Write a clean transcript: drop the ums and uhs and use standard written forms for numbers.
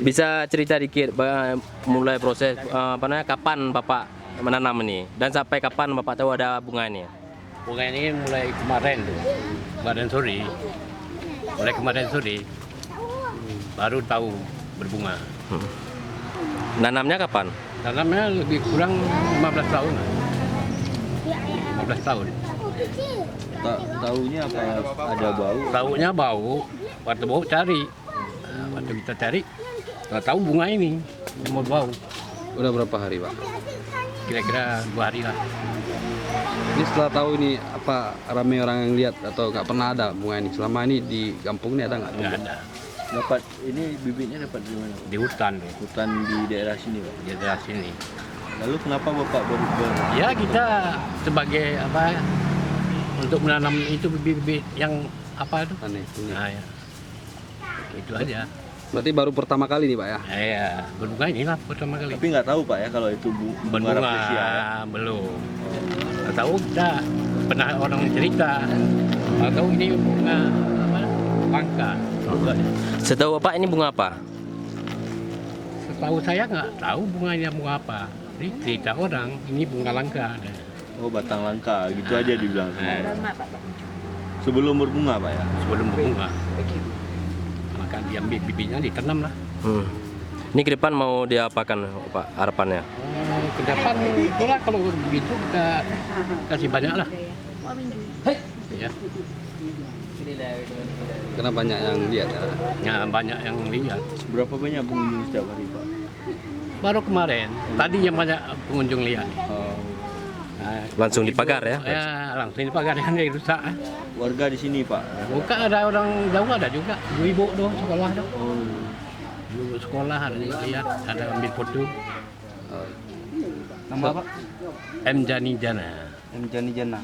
Bisa cerita dikit mulai proses kapan Bapak menanam ini dan sampai kapan Bapak tahu ada bunga ini? Bunga ini mulai kemarin tuh, kemarin sore. Mulai kemarin sore baru tahu berbunga. Nanamnya kapan? Tanamnya lebih kurang 15 tahun. 15 tahun. Tahunya apa? Ada bau? Tahunya bau, waktu bau cari. Waktu kita cari, nggak tahu bunga ini mau bau. Udah berapa hari, Pak? Kira-kira 2 hari lah. Ini setelah tahu ini apa ramai orang yang lihat atau nggak pernah ada bunga ini? Selama ini di kampung ini ada nggak? Nggak ada. Dapat ini bibitnya dapat di mana? Di hutan, Hutan di daerah sini, Pak. di daerah sini. Lalu kenapa Bapak baru Ya kita sebagai apa untuk menanam itu bibit-bibit yang apa itu? Aneh. Ini. Nah, ya. Itu aja. Berarti baru pertama kali nih, Pak ya? Ya, berbunga inilah pertama kali. Tapi nggak tahu Pak ya kalau itu bunga Berbunga rafflesia ya? belum. Nggak tahu kita pernah orang cerita. Nggak tahu ini bunga apa? Langka. Setahu Bapak ini bunga apa? Setahu saya nggak tahu bunganya bunga apa. Ini cerita orang ini bunga langka. Oh, batang langka, gitu aja dibilang semua orang. Sebelum berbunga Pak ya? Sebelum berbunga. Maka diambil bibitnya ditanam lah. Ini ke depan mau diapakan Pak harapannya? Ke depan itulah kalau begitu kita kasih banyak lah. Ya. Karena banyak yang lihat ya. Ya, banyak yang lihat. Berapa banyak pengunjung setiap hari Pak? Baru kemarin, tadi yang banyak pengunjung lihat. Oh, Nah, Langsung di pagar ya? Ya, langsung di pagar yang rusak. warga di sini Pak? Bukan ada orang jauh ada juga. Ibu doh sekolah doh. Oh, Ibu sekolah ada yang lihat, ada ambil foto. Nama apa? M Jani Jana. M Jani Jana.